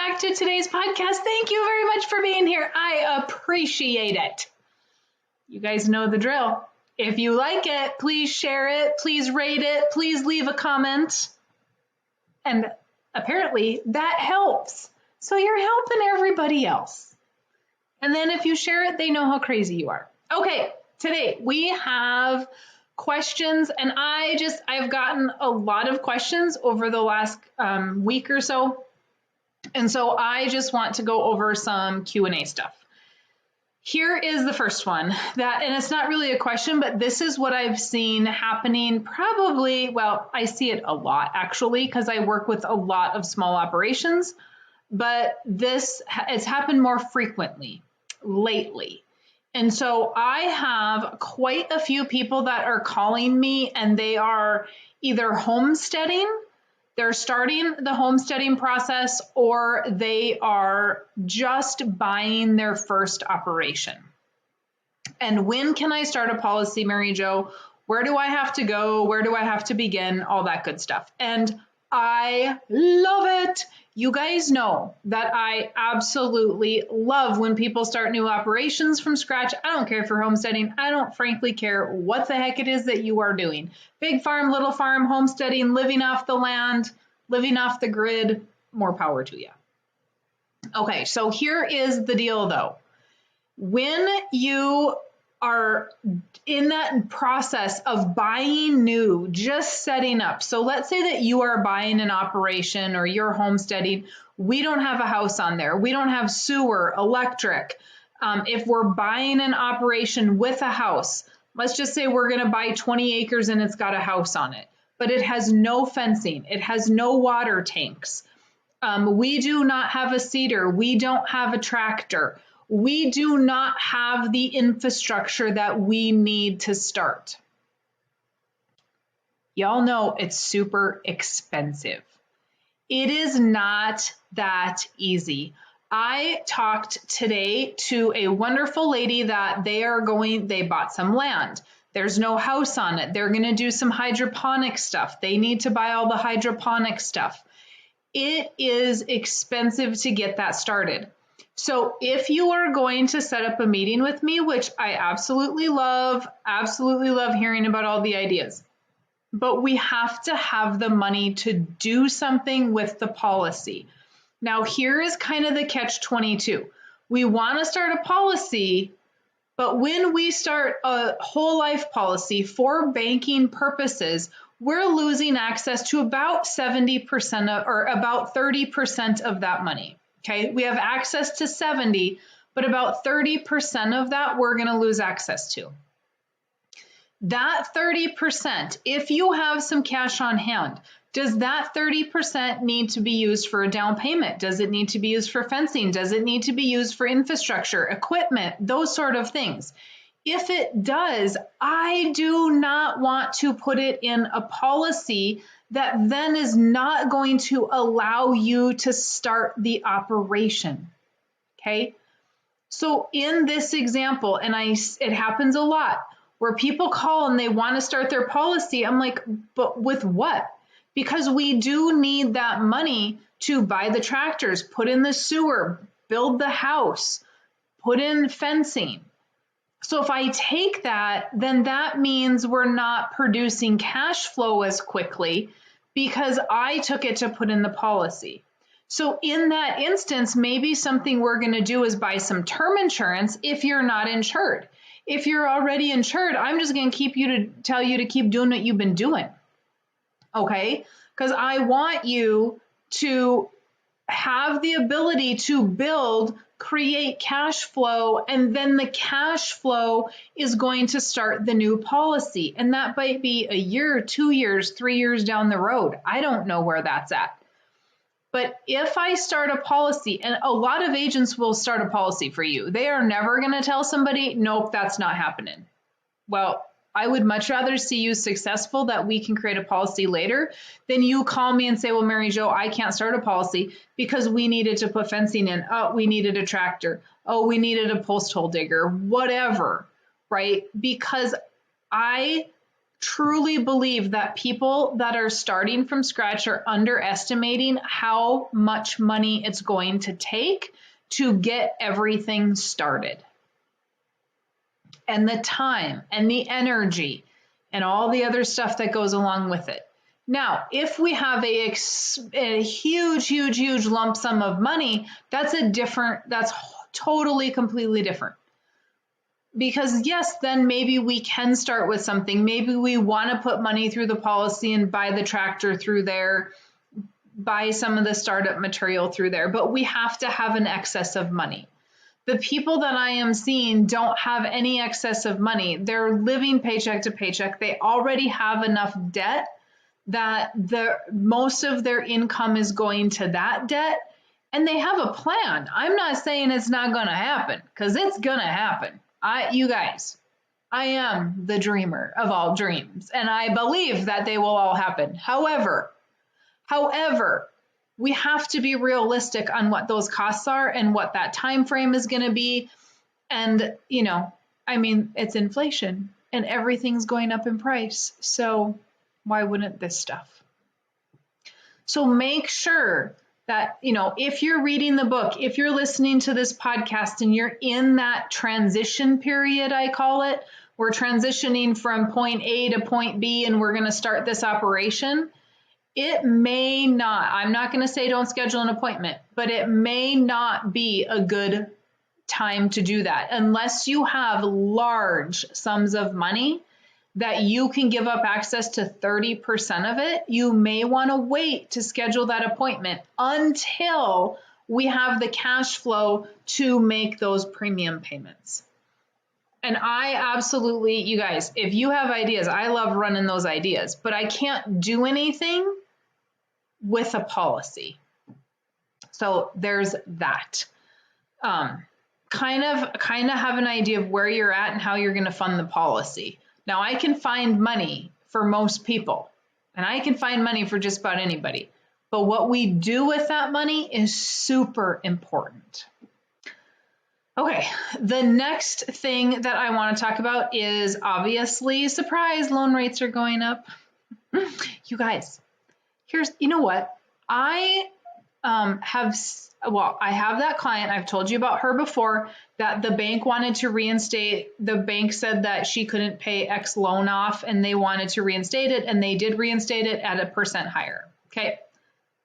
back to today's podcast. Thank you very much for being here. I appreciate it. You guys know the drill. If you like it, please share it, please rate it, please leave a comment. And apparently that helps. So you're helping everybody else. And then if you share it, they know how crazy you are. Okay, today we have questions, and I've gotten a lot of questions over the last week or so. And so I just want to go over some Q&A stuff. Here is the first one and it's not really a question, but this is what I've seen happening I see it a lot actually, because I work with a lot of small operations, but it's happened more frequently lately. And so I have quite a few people that are calling me, and they are either homesteading, they're starting the homesteading process, or they are just buying their first operation. And when can I start a policy, Mary Jo? Where do I have to go? Where do I have to begin? All that good stuff. And I love it. You guys know that I absolutely love when people start new operations from scratch. I don't care if you're homesteading. I don't frankly care what the heck it is that you are doing. Big farm, little farm, homesteading, living off the land, living off the grid, more power to you. Okay, so here is the deal though. When you are in that process of buying new, just setting up. So let's say that you are buying an operation or you're homesteading. We don't have a house on there. We don't have sewer, electric. If we're buying an operation with a house, let's just say we're going to buy 20 acres and it's got a house on it, but it has no fencing. It has no water tanks. We do not have a seeder. We don't have a tractor. We do not have the infrastructure that we need to start. Y'all know it's super expensive. It is not that easy. I talked today to a wonderful lady that they bought some land. There's no house on it. They're going to do some hydroponic stuff. They need to buy all the hydroponic stuff. It is expensive to get that started. So if you are going to set up a meeting with me, which I absolutely love hearing about all the ideas, but we have to have the money to do something with the policy. Now, here is kind of the catch-22. We want to start a policy, but when we start a whole life policy for banking purposes, we're losing access to about 70% or about 30% of that money. Okay, we have access to 70, but about 30% of that we're going to lose access to. That 30%, if you have some cash on hand, does that 30% need to be used for a down payment? Does it need to be used for fencing? Does it need to be used for infrastructure, equipment, those sort of things? If it does, I do not want to put it in a policy that then is not going to allow you to start the operation. Okay? So in this example, and it happens a lot, where people call and they want to start their policy, I'm like, but with what? Because we do need that money to buy the tractors, put in the sewer, build the house, put in fencing. So if I take that, then that means we're not producing cash flow as quickly because I took it to put in the policy. So in that instance, maybe something we're going to do is buy some term insurance if you're not insured. If you're already insured, I'm just going to tell you to keep doing what you've been doing. Okay? Because I want you to have the ability to build, create cash flow, and then the cash flow is going to start the new policy. And that might be a year, 2 years, 3 years down the road. I don't know where that's at. But if I start a policy, and a lot of agents will start a policy for you, they are never going to tell somebody, nope, that's not happening. Well, I would much rather see you successful that we can create a policy later than you call me and say, well, Mary Jo, I can't start a policy because we needed to put fencing in. Oh, we needed a tractor. Oh, we needed a post hole digger, whatever, right? Because I truly believe that people that are starting from scratch are underestimating how much money it's going to take to get everything started. And the time and the energy and all the other stuff that goes along with it. Now, if we have a huge lump sum of money, that's totally, completely different. Because yes, then maybe we can start with something. Maybe we want to put money through the policy and buy the tractor through there, buy some of the startup material through there, but we have to have an excess of money. The people that I am seeing don't have any excess of money. They're living paycheck to paycheck. They already have enough debt that most of their income is going to that debt, and they have a plan. I'm not saying it's not going to happen, because it's going to happen. You guys, I am the dreamer of all dreams, and I believe that they will all happen. However, we have to be realistic on what those costs are and what that time frame is going to be. And, it's inflation and everything's going up in price. So why wouldn't this stuff? So make sure that, if you're reading the book, if you're listening to this podcast and you're in that transition period, I call it, we're transitioning from point A to point B and we're going to start this operation. It may not, I'm not going to say don't schedule an appointment, but it may not be a good time to do that unless you have large sums of money that you can give up access to 30% of it. You may want to wait to schedule that appointment until we have the cash flow to make those premium payments. And I absolutely, you guys, if you have ideas, I love running those ideas, but I can't do anything with a policy. So there's that. Kind of have an idea of where you're at and how you're going to fund the policy. Now, I can find money for most people, and I can find money for just about anybody. But what we do with that money is super important. Okay, the next thing that I want to talk about is obviously, surprise, loan rates are going up. You guys, you know what? I have that client, I've told you about her before, that the bank wanted to reinstate. The bank said that she couldn't pay X loan off and they wanted to reinstate it, and they did reinstate it at 1% higher. Okay.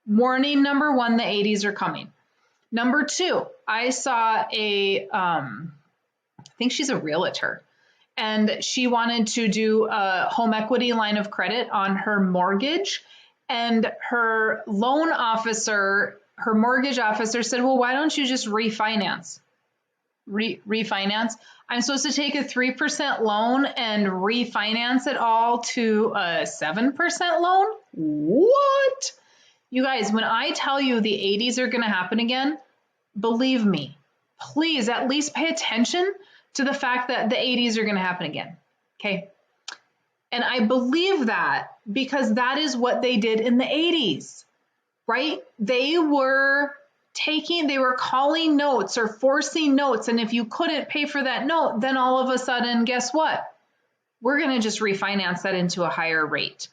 Warning number one, the 80s are coming. Number two, I saw I think she's a realtor, and she wanted to do a home equity line of credit on her mortgage, and her mortgage officer said, well, why don't you just refinance? Refinance? I'm supposed to take a 3% loan and refinance it all to a 7% loan? What? You guys, when I tell you the 80s are going to happen again, believe me, please at least pay attention to the fact that the 80s are going to happen again. Okay. And I believe that because that is what they did in the 80s, right? They were calling notes or forcing notes. And if you couldn't pay for that note, then all of a sudden, guess what? We're going to just refinance that into a higher rate.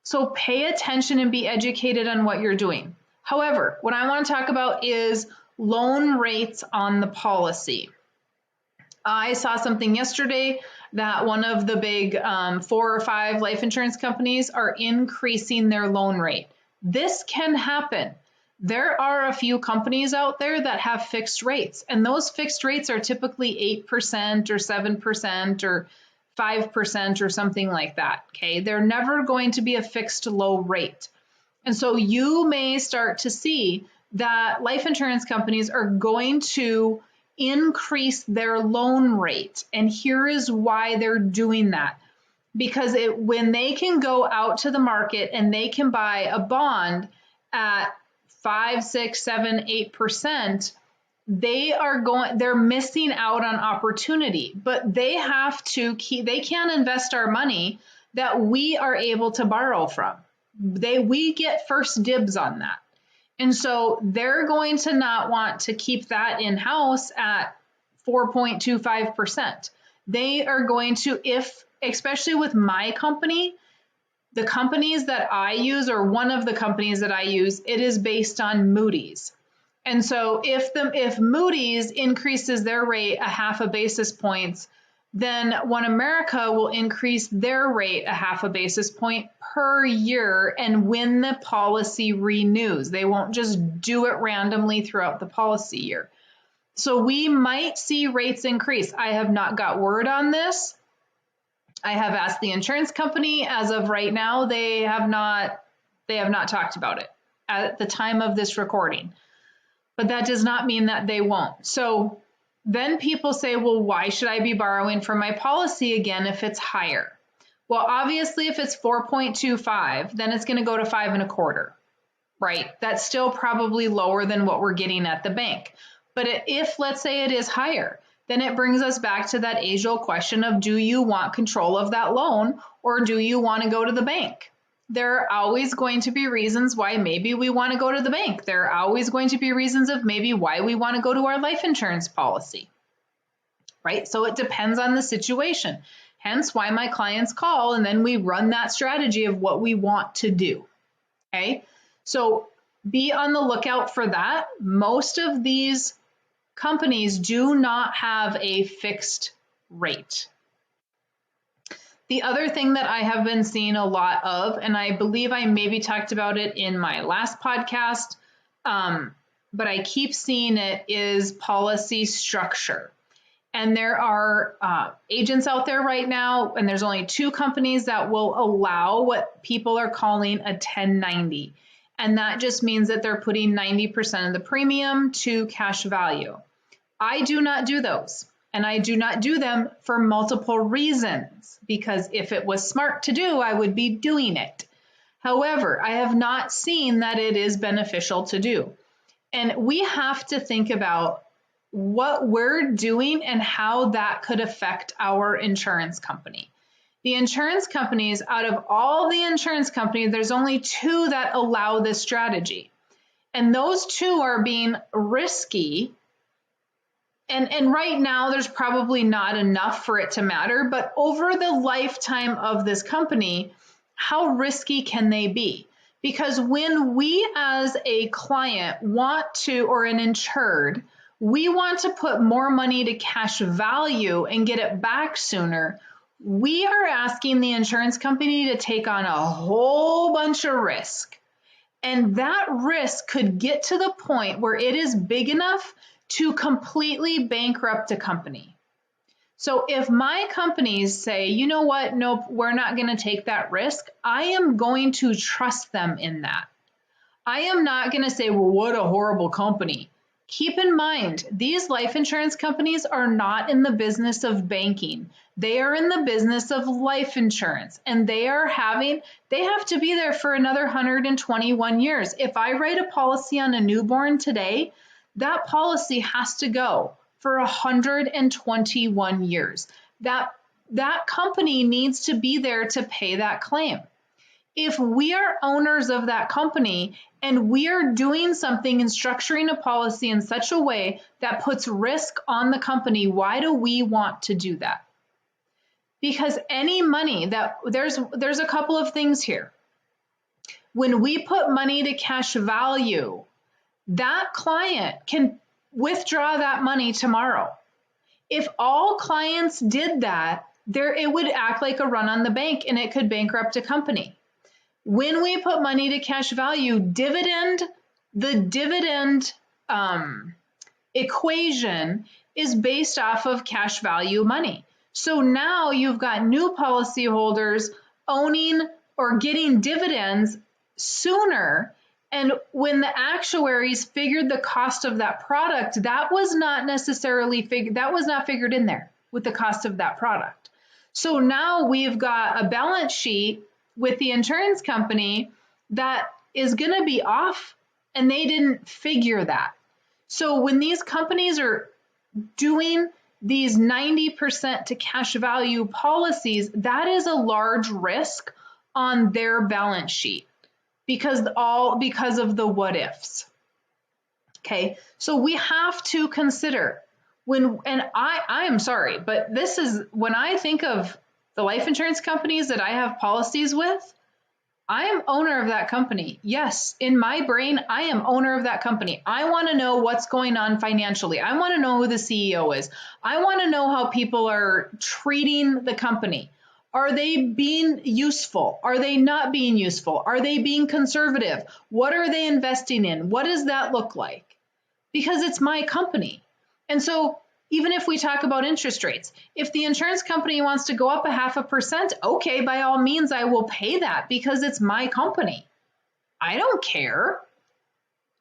So pay attention and be educated on what you're doing. However, what I want to talk about is loan rates on the policy. I saw something yesterday that one of the big 4 or 5 life insurance companies are increasing their loan rate. This can happen. There are a few companies out there that have fixed rates, and those fixed rates are typically 8% or 7% or 5% or something like that. Okay, they're never going to be a fixed low rate. And so you may start to see that life insurance companies are going to increase their loan rate. And here is why they're doing that. Because when they can go out to the market and they can buy a bond at 5, 6, 7, 8%, they're missing out on opportunity. But they can't invest our money that we are able to borrow from. We get first dibs on that. And so they're going to not want to keep that in-house at 4.25%. They are going to, if especially with my company, the companies that I use, or one of the companies that I use, it is based on Moody's. And so if Moody's increases their rate a half a basis points, then One America will increase their rate a half a basis point per year and when the policy renews. They won't just do it randomly throughout the policy year. So we might see rates increase. I have not got word on this. I have asked the insurance company. As of right now, they have not talked about it at the time of this recording. But that does not mean that they won't. So then people say, well, why should I be borrowing for my policy again if it's higher? Well, obviously, if it's 4.25, then it's going to go to 5.25, right? That's still probably lower than what we're getting at the bank. But if, let's say, it is higher, then it brings us back to that age-old question of, do you want control of that loan, or do you want to go to the bank? There are always going to be reasons why maybe we want to go to the bank. There are always going to be reasons of maybe why we want to go to our life insurance policy, right? So it depends on the situation. Hence why my clients call, and then we run that strategy of what we want to do, okay? So be on the lookout for that. Most of these companies do not have a fixed rate. The other thing that I have been seeing a lot of, and I believe I maybe talked about it in my last podcast, but I keep seeing it, is policy structure. And there are agents out there right now, and there's only 2 companies that will allow what people are calling a 1090. And that just means that they're putting 90% of the premium to cash value. I do not do those. And I do not do them for multiple reasons, because if it was smart to do, I would be doing it. However, I have not seen that it is beneficial to do. And we have to think about what we're doing and how that could affect our insurance company. The insurance companies, out of all the insurance companies, there's only 2 that allow this strategy. And those 2 are being risky. And right now, there's probably not enough for it to matter, but over the lifetime of this company, how risky can they be? Because when we as a client want to, or an insured, we want to put more money to cash value and get it back sooner, we are asking the insurance company to take on a whole bunch of risk. And that risk could get to the point where it is big enough to completely bankrupt a company. So if my companies say, you know what, nope, we're not going to take that risk, I am going to trust them in that. I am not going to say, well, what a horrible company. Keep in mind, these life insurance companies are not in the business of banking. They are in the business of life insurance, and they have to be there for another 121 years. If I write a policy on a newborn today, that policy has to go for 121 years. That company needs to be there to pay that claim. If we are owners of that company and we are doing something and structuring a policy in such a way that puts risk on the company, why do we want to do that? Because any money that there's a couple of things here. When we put money to cash value, that client can withdraw that money tomorrow. If all clients did that, it would act like a run on the bank and it could bankrupt a company. When we put money to cash value, the dividend equation is based off of cash value money. So now you've got new policyholders owning or getting dividends sooner. And when the actuaries figured the cost of that product, that was not figured in there with the cost of that product. So now we've got a balance sheet with the insurance company that is going to be off, and they didn't figure that. So when these companies are doing these 90% to cash value policies, that is a large risk on their balance sheet. Because of the what ifs. Okay, so we have to consider I am sorry, but this is when I think of the life insurance companies that I have policies with, I am owner of that company. Yes, in my brain, I am owner of that company. I want to know what's going on financially. I want to know who the CEO is. I want to know how people are treating the company. Are they being useful? Are they not being useful? Are they being conservative? What are they investing in? What does that look like? Because it's my company. And so even if we talk about interest rates, if the insurance company wants to go up 0.5%, okay, by all means, I will pay that because it's my company. I don't care.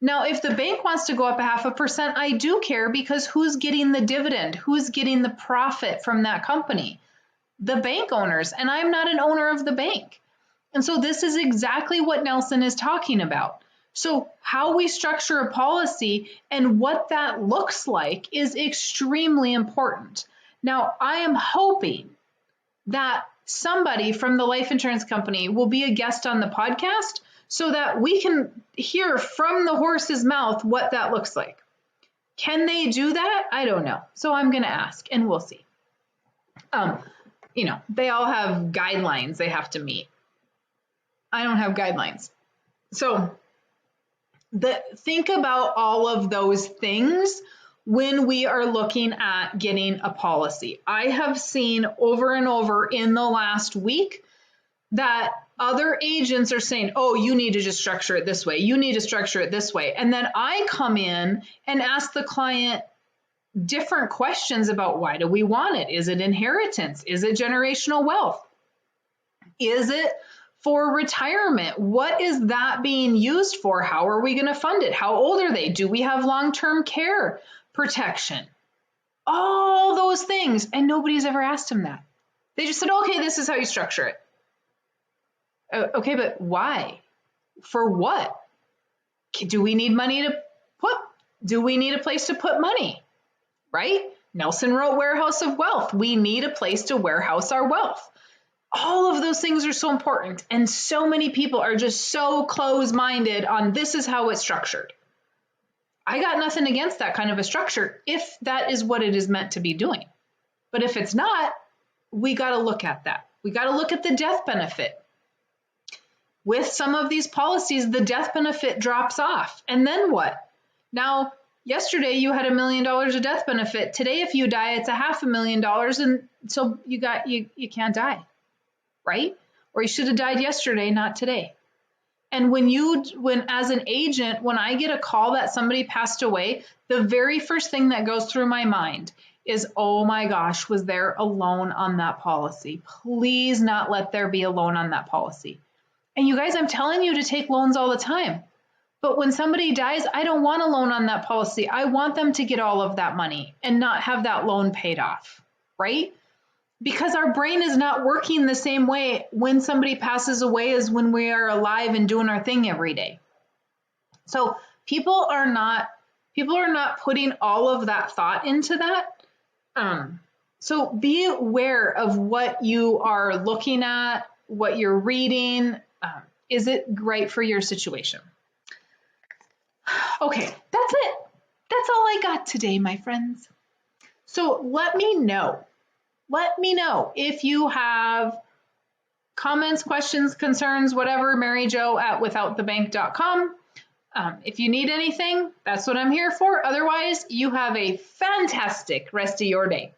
Now, if the bank wants to go up 0.5%, I do care because who's getting the dividend? Who's getting the profit from that company? The bank owners, and I'm not an owner of the bank. And so this is exactly what Nelson is talking about. So how we structure a policy and what that looks like is extremely important. Now, I am hoping that somebody from the life insurance company will be a guest on the podcast so that we can hear from the horse's mouth what that looks like. Can they do that? I don't know. So I'm going to ask and we'll see. They all have guidelines they have to meet. I don't have guidelines. So think about all of those things when we are looking at getting a policy. I have seen over and over in the last week that other agents are saying, oh, you need to just structure it this way. You need to structure it this way. And then I come in and ask the client different questions about why do we want it? Is it inheritance? Is it generational wealth? Is it for retirement? What is that being used for? How are we going to fund it? How old are they? Do we have long-term care protection? All those things. And nobody's ever asked him that. They just said, okay, this is how you structure it. Okay, but why? For what? Do we need money to put? Do we need a place to put money? Right? Nelson wrote Warehouse of Wealth. We need a place to warehouse our wealth. All of those things are so important. And so many people are just so close-minded on this is how it's structured. I got nothing against that kind of a structure if that is what it is meant to be doing. But if it's not, we got to look at that. We got to look at the death benefit. With some of these policies, the death benefit drops off. And then what? Now, yesterday you had $1 million of death benefit. Today, if you die, it's $500,000. And so you can't die, right? Or you should have died yesterday, not today. And when as an agent, when I get a call that somebody passed away, the very first thing that goes through my mind is, oh my gosh, was there a loan on that policy? Please not let there be a loan on that policy. And you guys, I'm telling you to take loans all the time. But when somebody dies, I don't want a loan on that policy. I want them to get all of that money and not have that loan paid off, right? Because our brain is not working the same way when somebody passes away as when we are alive and doing our thing every day. So people are not putting all of that thought into that. So be aware of what you are looking at, what you're reading. Is it right for your situation? Okay, that's it. That's all I got today, my friends. So let me know. Let me know if you have comments, questions, concerns, whatever, maryjo@withoutthebank.com. If you need anything, that's what I'm here for. Otherwise, you have a fantastic rest of your day.